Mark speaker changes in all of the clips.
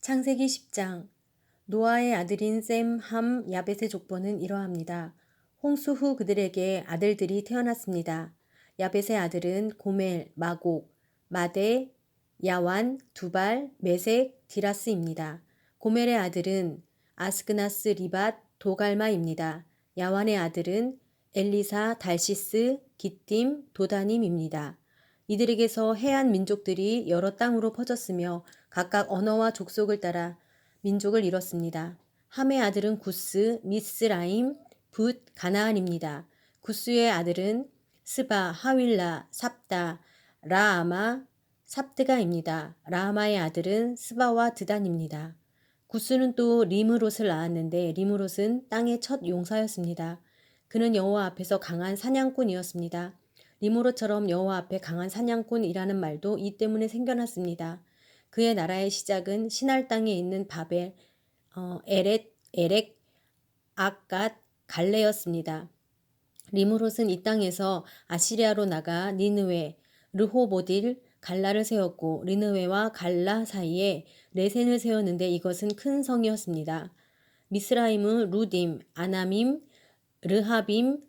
Speaker 1: 창세기 10장. 노아의 아들인 셈, 함, 야벳의 족보는 이러합니다. 홍수 후 그들에게 아들들이 태어났습니다. 야벳의 아들은 고멜, 마곡, 마대, 야완, 두발, 메색, 디라스입니다. 고멜의 아들은 아스그나스, 리밧, 도갈마입니다. 야완의 아들은 엘리사, 달시스, 기띔, 도다님입니다. 이들에게서 해안 민족들이 여러 땅으로 퍼졌으며 각각 언어와 족속을 따라 민족을 이뤘습니다. 함의 아들은 구스, 미스라임, 붓, 가나안입니다. 구스의 아들은 스바, 하윌라, 삽다, 라아마, 삽드가입니다. 라아마의 아들은 스바와 드단입니다. 구스는 또 리므롯을 낳았는데 리므롯은 땅의 첫 용사였습니다. 그는 여호와 앞에서 강한 사냥꾼이었습니다. 리므롯처럼 여호와 앞에 강한 사냥꾼이라는 말도 이 때문에 생겨났습니다. 그의 나라의 시작은 시날 땅에 있는 바벨, 에렉, 악갓, 갈레였습니다. 리므롯은 이 땅에서 아시리아로 나가 니느웨, 르호보딜, 갈라를 세웠고 니느웨와 갈라 사이에 레센을 세웠는데 이것은 큰 성이었습니다. 미스라임은 루딤, 아나밈, 르하빔,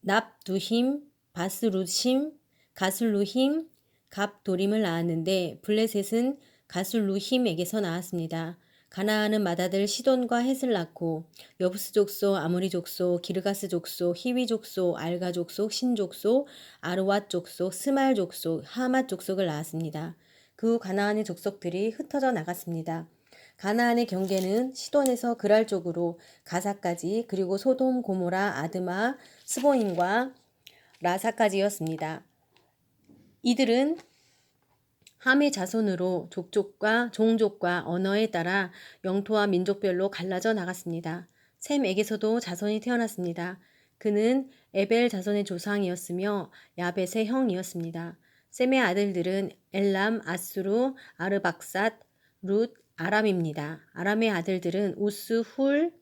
Speaker 1: 납두힘, 바스루심, 가슬루힘, 갑도림을 낳았는데 블레셋은 가슬루힘에게서 나왔습니다. 가나안은 맏아들 시돈과 헷을 낳고 여부스 족속, 아모리 족속, 기르가스 족속, 히위 족속, 알가 족속, 신 족속, 아르왓 족속, 스말 족속, 하맛 족속을 낳았습니다. 그 후 가나안의 족속들이 흩어져 나갔습니다. 가나안의 경계는 시돈에서 그랄 쪽으로 가사까지 그리고 소돔, 고모라, 아드마, 스보임과 라사까지였습니다. 이들은 함의 자손으로 종족과 언어에 따라 영토와 민족별로 갈라져 나갔습니다. 셈에게서도 자손이 태어났습니다. 그는 에벨 자손의 조상이었으며 야벳의 형이었습니다. 셈의 아들들은 엘람, 아수르, 아르박삿, 룻, 아람입니다. 아람의 아들들은 우스, 훌,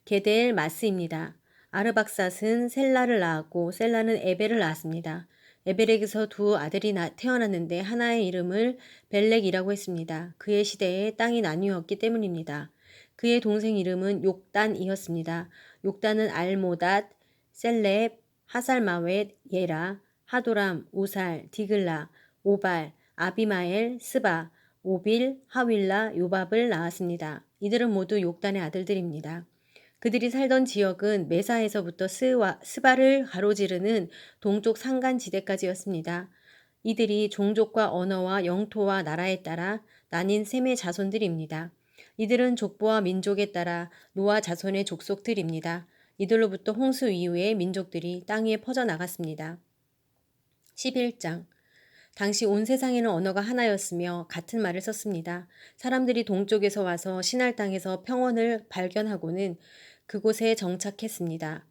Speaker 1: 게델, 마스입니다. 아르박삿은 셀라를 낳았고 셀라는 에벨을 낳았습니다. 에벨에게서 두 아들이 태어났는데 하나의 이름을 벨렉이라고 했습니다. 그의 시대에 땅이 나뉘었기 때문입니다. 그의 동생 이름은 욕단이었습니다. 욕단은 알모닷, 셀렙, 하살마웻, 예라, 하도람, 우살, 디글라, 오발, 아비마엘, 스바, 오빌, 하윌라, 요밥을 낳았습니다. 이들은 모두 욕단의 아들들입니다. 그들이 살던 지역은 메사에서부터 스바를 가로지르는 동쪽 산간지대까지였습니다. 이들이 종족과 언어와 영토와 나라에 따라 나뉜 셈의 자손들입니다. 이들은 족보와 민족에 따라 노아 자손의 족속들입니다. 이들로부터 홍수 이후에 민족들이 땅 위에 퍼져나갔습니다. 11장. 당시 온 세상에는 언어가 하나였으며 같은 말을 썼습니다. 사람들이 동쪽에서 와서 시날 땅에서 평원을 발견하고는 그곳에 정착했습니다.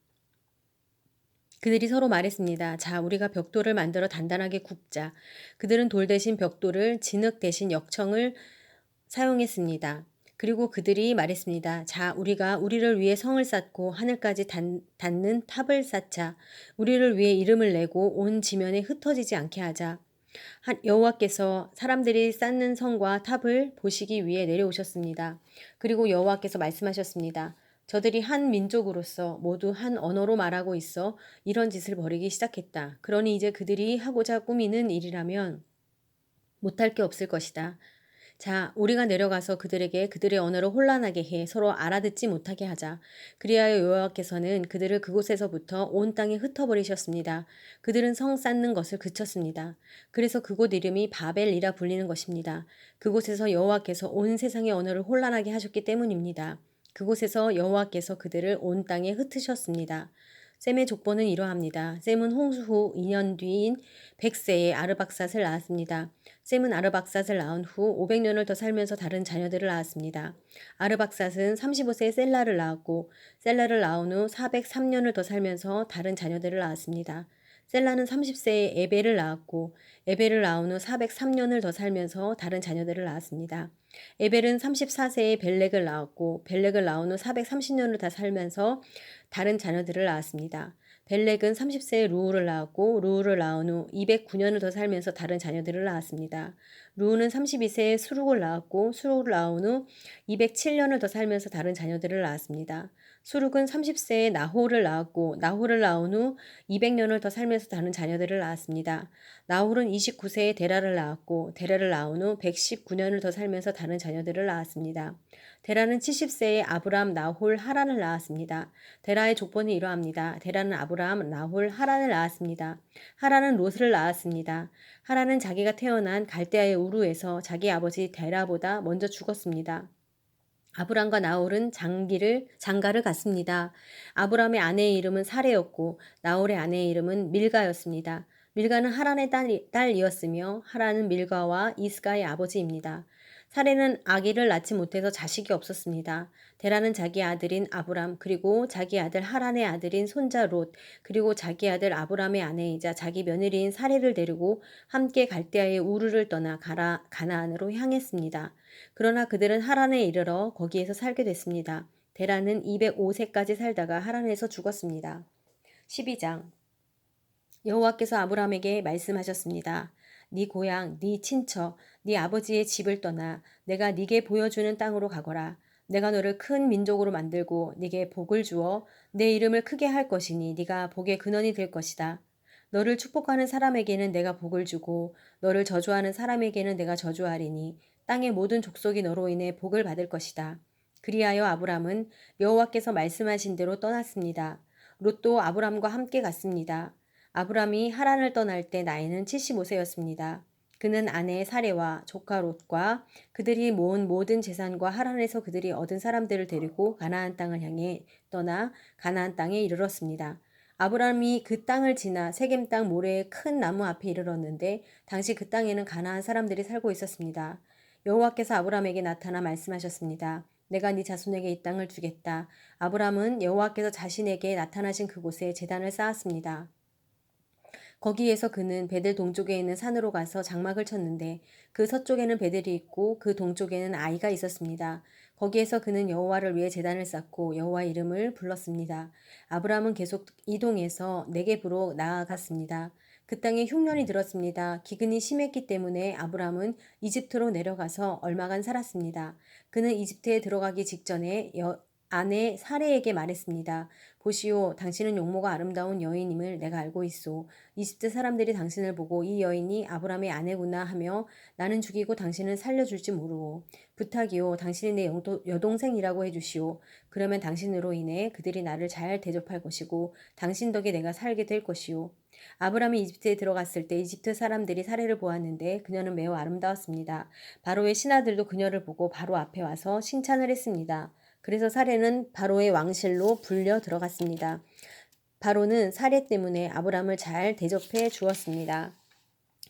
Speaker 1: 그들이 서로 말했습니다. 자, 우리가 벽돌을 만들어 단단하게 굽자. 그들은 돌 대신 벽돌을, 진흙 대신 역청을 사용했습니다. 그리고 그들이 말했습니다. 자, 우리가 우리를 위해 성을 쌓고 하늘까지 닿는 탑을 쌓자. 우리를 위해 이름을 내고 온 지면에 흩어지지 않게 하자. 여호와께서 사람들이 쌓는 성과 탑을 보시기 위해 내려오셨습니다. 그리고 여호와께서 말씀하셨습니다. 저들이 한 민족으로서 모두 한 언어로 말하고 있어 이런 짓을 벌이기 시작했다. 그러니 이제 그들이 하고자 꾸미는 일이라면 못할 게 없을 것이다. 자, 우리가 내려가서 그들에게 그들의 언어를 혼란하게 해 서로 알아듣지 못하게 하자. 그리하여 여호와께서는 그들을 그곳에서부터 온 땅에 흩어버리셨습니다. 그들은 성 쌓는 것을 그쳤습니다. 그래서 그곳 이름이 바벨이라 불리는 것입니다. 그곳에서 여호와께서 온 세상의 언어를 혼란하게 하셨기 때문입니다. 그곳에서 여호와께서 그들을 온 땅에 흩으셨습니다. 셈의 족보는 이러합니다. 셈은 홍수 후 2년 뒤인 100세에 아르박삿을 낳았습니다. 셈은 아르박삿을 낳은 후 500년을 더 살면서 다른 자녀들을 낳았습니다. 아르박삿은 35세에 셀라를 낳았고 셀라를 낳은 후 403년을 더 살면서 다른 자녀들을 낳았습니다. 셀라는 30세에 에벨을 낳았고 에벨을 낳은 후 403년을 더 살면서 다른 자녀들을 낳았습니다. 에벨은 34세에 벨렉을 낳았고 벨렉을 낳은 후 430년을 더 살면서 다른 자녀들을 낳았습니다. 벨렉은 30세에 루우를 낳았고 루우를 낳은 후 209년을 더 살면서 다른 자녀들을 낳았습니다. 루우는 32세에 수룩을 낳았고 수룩을 낳은 후 207년을 더 살면서 다른 자녀들을 낳았습니다. 수룩은 30세에 나홀을 낳았고 나홀을 낳은 후 200년을 더 살면서 다른 자녀들을 낳았습니다. 나홀은 29세에 데라를 낳았고 데라를 낳은 후 119년을 더 살면서 다른 자녀들을 낳았습니다. 데라는 70세에 아브람, 나홀, 하란을 낳았습니다. 데라의 족보는 이러합니다. 데라는 아브람, 나홀, 하란을 낳았습니다. 하란은 롯을 낳았습니다. 하란은 자기가 태어난 갈대아의 우르에서 자기 아버지 데라보다 먼저 죽었습니다. 아브람과 나홀은 장가를 갔습니다. 아브람의 아내의 이름은 사레였고 나홀의 아내의 이름은 밀가였습니다. 밀가는 하란의 딸이었으며 하란은 밀가와 이스가의 아버지입니다. 사레는 아기를 낳지 못해서 자식이 없었습니다. 데라는 자기 아들인 아브람 그리고 자기 아들 하란의 아들인 손자 롯 그리고 자기 아들 아브람의 아내이자 자기 며느리인 사레를 데리고 함께 갈대아의 우르를 떠나 가나안으로 향했습니다. 그러나 그들은 하란에 이르러 거기에서 살게 됐습니다. 데라는 205세까지 살다가 하란에서 죽었습니다. 12장 여호와께서 아브라함에게 말씀하셨습니다. 네 고향, 네 친척, 네 아버지의 집을 떠나 내가 네게 보여주는 땅으로 가거라. 내가 너를 큰 민족으로 만들고 네게 복을 주어 내 이름을 크게 할 것이니 네가 복의 근원이 될 것이다. 너를 축복하는 사람에게는 내가 복을 주고 너를 저주하는 사람에게는 내가 저주하리니 땅의 모든 족속이 너로 인해 복을 받을 것이다. 그리하여 아브람은 여호와께서 말씀하신 대로 떠났습니다. 롯도 아브람과 함께 갔습니다. 아브람이 하란을 떠날 때 나이는 75세였습니다. 그는 아내 사레와 조카 롯과 그들이 모은 모든 재산과 하란에서 그들이 얻은 사람들을 데리고 가나안 땅을 향해 떠나 가나안 땅에 이르렀습니다. 아브람이 그 땅을 지나 세겜 땅 모래의 큰 나무 앞에 이르렀는데 당시 그 땅에는 가나안 사람들이 살고 있었습니다. 여호와께서 아브람에게 나타나 말씀하셨습니다. 내가 네 자손에게 이 땅을 주겠다. 아브람은 여호와께서 자신에게 나타나신 그곳에 제단을 쌓았습니다. 거기에서 그는 베델 동쪽에 있는 산으로 가서 장막을 쳤는데 그 서쪽에는 베델이 있고 그 동쪽에는 아이가 있었습니다. 거기에서 그는 여호와를 위해 제단을 쌓고 여호와 이름을 불렀습니다. 아브라함은 계속 이동해서 네겝으로 나아갔습니다. 그 땅에 흉년이 들었습니다. 기근이 심했기 때문에 아브라함은 이집트로 내려가서 얼마간 살았습니다. 그는 이집트에 들어가기 직전에 아내 사레에게 말했습니다. 보시오, 당신은 용모가 아름다운 여인임을 내가 알고 있소. 이집트 사람들이 당신을 보고 이 여인이 아브람의 아내구나 하며 나는 죽이고 당신은 살려줄지 모르오. 부탁이오, 당신이 내 여동생이라고 해주시오. 그러면 당신으로 인해 그들이 나를 잘 대접할 것이고 당신 덕에 내가 살게 될 것이오. 아브람이 이집트에 들어갔을 때 이집트 사람들이 사례를 보았는데 그녀는 매우 아름다웠습니다. 바로의 신하들도 그녀를 보고 바로 앞에 와서 칭찬을 했습니다. 그래서 사례는 바로의 왕실로 불려 들어갔습니다. 바로는 사례 때문에 아브람을 잘 대접해 주었습니다.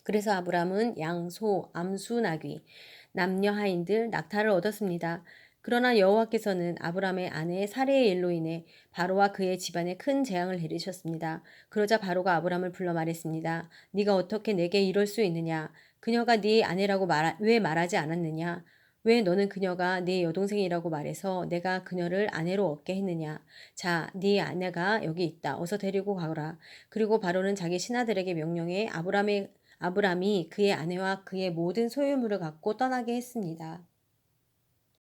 Speaker 1: 그래서 아브람은 양, 소, 암수, 나귀, 남녀 하인들, 낙타를 얻었습니다. 그러나 여호와께서는 아브람의 아내 사레의 일로 인해 바로와 그의 집안에 큰 재앙을 내리셨습니다. 그러자 바로가 아브람을 불러 말했습니다. 네가 어떻게 내게 이럴 수 있느냐? 그녀가 네 아내라고 왜 말하지 않았느냐? 왜 너는 그녀가 네 여동생이라고 말해서 내가 그녀를 아내로 얻게 했느냐? 자, 네 아내가 여기 있다. 어서 데리고 가거라. 그리고 바로는 자기 신하들에게 명령해 아브람이 그의 아내와 그의 모든 소유물을 갖고 떠나게 했습니다.